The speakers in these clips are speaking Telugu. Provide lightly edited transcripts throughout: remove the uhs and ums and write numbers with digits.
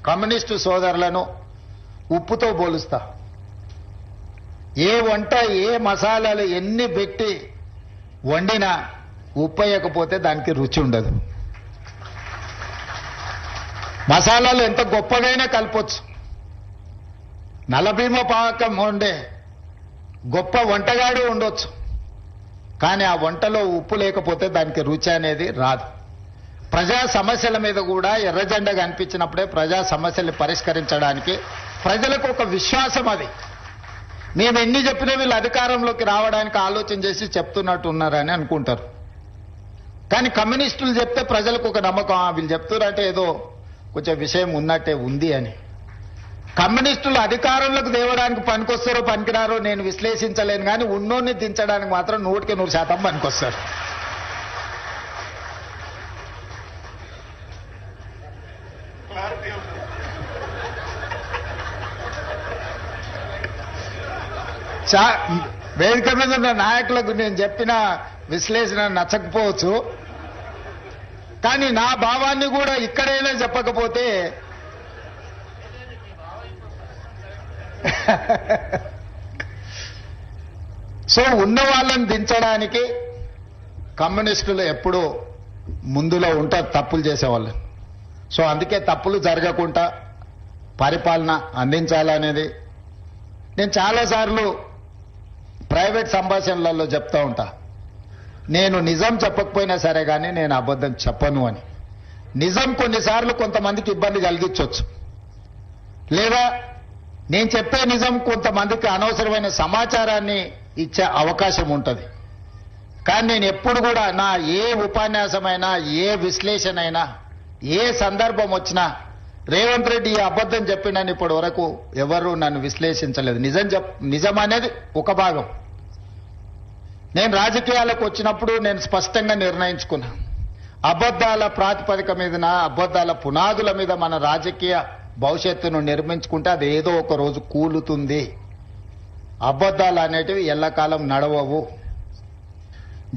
కమ్యూనిస్టు సోదరులను ఉప్పుతో పోలుస్తా. ఏ వంట ఏ మసాలాలు ఎన్ని పెట్టి వండినా ఉప్పు వేయకపోతే దానికి రుచి ఉండదు. మసాలాలు ఎంత గొప్పగైనా కలపొచ్చు. నలభీమ పాకం వండే గొప్ప వంటగాడు ఉండొచ్చు, కానీ ఆ వంటలో ఉప్పు లేకపోతే దానికి రుచి అనేది రాదు. ప్రజా సమస్యల మీద కూడా ఎర్రజెండా కనిపించినప్పుడే ప్రజా సమస్యల్ని పరిష్కరించడానికి ప్రజలకు ఒక విశ్వాసం. అది మేము ఎన్ని చెప్పినా వీళ్ళు అధికారంలోకి రావడానికి ఆలోచన చేసి చెప్తున్నట్టు ఉన్నారని అనుకుంటారు. కానీ కమ్యూనిస్టులు చెప్తే ప్రజలకు ఒక నమ్మకం, వీళ్ళు చెప్తున్నారంటే ఏదో కొంచెం విషయం ఉన్నట్టే ఉంది అని. కమ్యూనిస్టులు అధికారంలోకి తేవడానికి పనికొస్తారో పనికిరారో నేను విశ్లేషించలేను, కానీ ఉన్నోన్ని దించడానికి మాత్రం 100% పనికొస్తారు. వేదిక మీద ఉన్న నాయకులకు నేను చెప్పిన విశ్లేషణ నచ్చకపోవచ్చు, కానీ నా భావాన్ని కూడా ఇక్కడైనా చెప్పకపోతే సో ఉన్న వాళ్ళని దించడానికి కమ్యూనిస్టులు ఎప్పుడూ ముందులో ఉంటారు తప్పులు చేసేవాళ్ళు. సో అందుకే తప్పులు జరగకుండా పరిపాలన అందించాలనేది నేను చాలాసార్లు ప్రైవేట్ సంభాషణలలో చెప్తా ఉంటా. నేను నిజం చెప్పకపోయినా సరే కానీ నేను అబద్ధం చెప్పను అని. నిజం కొన్నిసార్లు కొంతమందికి ఇబ్బంది కలిగించవచ్చు, లేదా నేను చెప్పే నిజం కొంతమందికి అనవసరమైన సమాచారాన్ని ఇచ్చే అవకాశం ఉంటుంది. కానీ నేను ఎప్పుడు కూడా నా ఏ ఉపన్యాసమైనా ఏ విశ్లేషణ అయినా ఏ సందర్భం వచ్చినా రేవంత్ రెడ్డి ఈ అబద్ధం చెప్పినని ఇప్పటి వరకు ఎవరు నన్ను విశ్లేషించలేదు. నిజం అనేది ఒక భాగం. నేను రాజకీయాలకు వచ్చినప్పుడు నేను స్పష్టంగా నిర్ణయించుకున్నా, అబద్ధాల ప్రాతిపదిక మీద అబద్ధాల పునాదుల మీద మన రాజకీయ భవిష్యత్తును నిర్మించుకుంటే అది ఏదో ఒక రోజు కూలుతుంది. అబద్ధాలు అనేటివి ఎల్లకాలం నడవవు.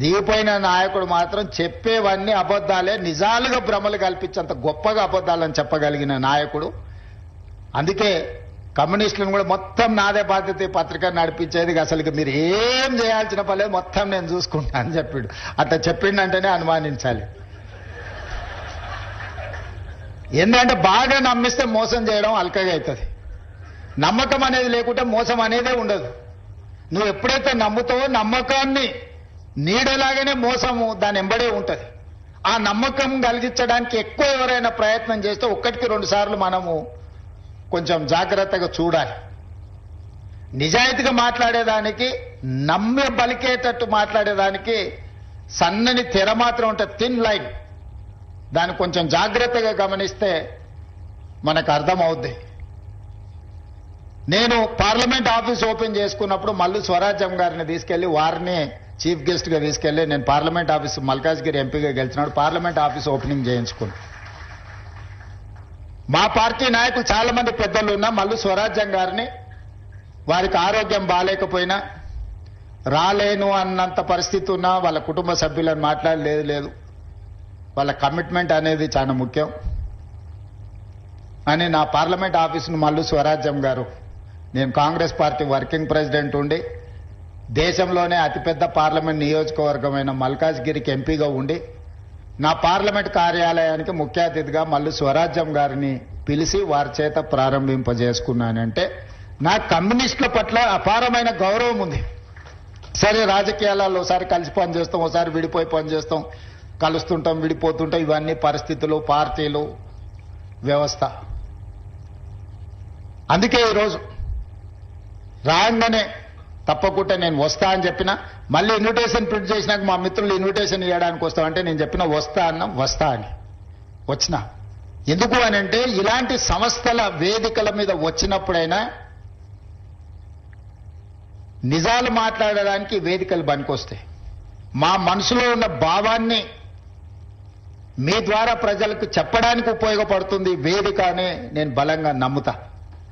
దిగిపోయిన నాయకుడు మాత్రం చెప్పేవన్నీ అబద్ధాలే, నిజాలుగా భ్రమలు కల్పించేంత గొప్పగా అబద్ధాలని చెప్పగలిగిన నాయకుడు. అందుకే కమ్యూనిస్టులను కూడా మొత్తం నాదే బాధ్యత పత్రిక నడిపించేది, అసలు మీరు ఏం చేయాల్సిన పర్లేదు మొత్తం నేను చూసుకుంటా అని చెప్పాడు. అట్లా చెప్పిండంటేనే అనుమానించాలి. ఏంటంటే బాగా నమ్మిస్తే మోసం చేయడం అల్కగా అవుతుంది. నమ్మకం అనేది లేకుంటే మోసం అనేదే ఉండదు. నువ్వు ఎప్పుడైతే నమ్ముతావో నమ్మకాన్ని నీడలాగానే మోసము దాని ఎంబడే ఉంటుంది. ఆ నమ్మకం కలిగించడానికి ఎక్కువ ఎవరైనా ప్రయత్నం చేస్తే 1-2 సార్లు మనము కొంచెం జాగ్రత్తగా చూడాలి. నిజాయితీగా మాట్లాడేదానికి, నమ్మి బలికేటట్టు మాట్లాడేదానికి సన్నని తెర మాత్రం ఉంటుంది, థిన్ లైన్. దాన్ని కొంచెం జాగ్రత్తగా గమనిస్తే మనకు అర్థమవుద్ది. నేను పార్లమెంట్ ఆఫీస్ ఓపెన్ చేసుకున్నప్పుడు మల్లు స్వరాజ్యం గారిని తీసుకెళ్లి వారిని చీఫ్ గెస్ట్ గా తీసుకెళ్లి నేను పార్లమెంట్ ఆఫీస్ మల్కాజ్గిరి ఎంపీగా గెలిచినాడు పార్లమెంట్ ఆఫీస్ ఓపెనింగ్ చేయించుకున్నాను. మా పార్టీ నాయకులు చాలా మంది పెద్దలు ఉన్నా మల్లు స్వరాజ్యం గారిని వారికి ఆరోగ్యం బాగాలేకపోయినా రాలేను అన్నంత పరిస్థితి ఉన్నా వాళ్ళ కుటుంబ సభ్యులను మాట్లాడలేదు. వాళ్ళ కమిట్మెంట్ అనేది చాలా ముఖ్యం అని నా పార్లమెంట్ ఆఫీసును మల్లు స్వరాజ్యం గారు, నేను కాంగ్రెస్ పార్టీ వర్కింగ్ ప్రెసిడెంట్ ఉండి దేశంలోనే అతిపెద్ద పార్లమెంట్ నియోజకవర్గమైన మల్కాజ్గిరికి ఎంపీగా ఉండి నా పార్లమెంట్ కార్యాలయానికి ముఖ్య అతిథిగా మల్లు స్వరాజ్యం గారిని పిలిచి వారి చేత ప్రారంభింపజేసుకున్నానంటే నా కమ్యూనిస్టుల పట్ల అపారమైన గౌరవం ఉంది. సరే రాజకీయాలలో ఒకసారి కలిసి పని చేస్తాం, ఒకసారి విడిపోయి పని చేస్తాం, కలుస్తుంటాం విడిపోతుంటాం, ఇవన్నీ పరిస్థితులు, పార్టీలు, వ్యవస్థ. అందుకే ఈరోజు రాగానే తప్పకుండా నేను వస్తా అని చెప్పిన, మళ్ళీ ఇన్విటేషన్ ప్రింట్ చేసినాక మా మిత్రులు ఇన్విటేషన్ ఇవ్వడానికి వస్తామంటే నేను చెప్పిన వస్తా అని వచ్చిన. ఎందుకు అని అంటే ఇలాంటి సంస్థల వేదికల మీద వచ్చినప్పుడైనా నిజాలు మాట్లాడడానికి వేదికలు పనికొస్తాయి. మా మనసులో ఉన్న భావాన్ని మీ ద్వారా ప్రజలకు చెప్పడానికి ఉపయోగపడుతుంది వేదిక అని నేను బలంగా నమ్ముతా.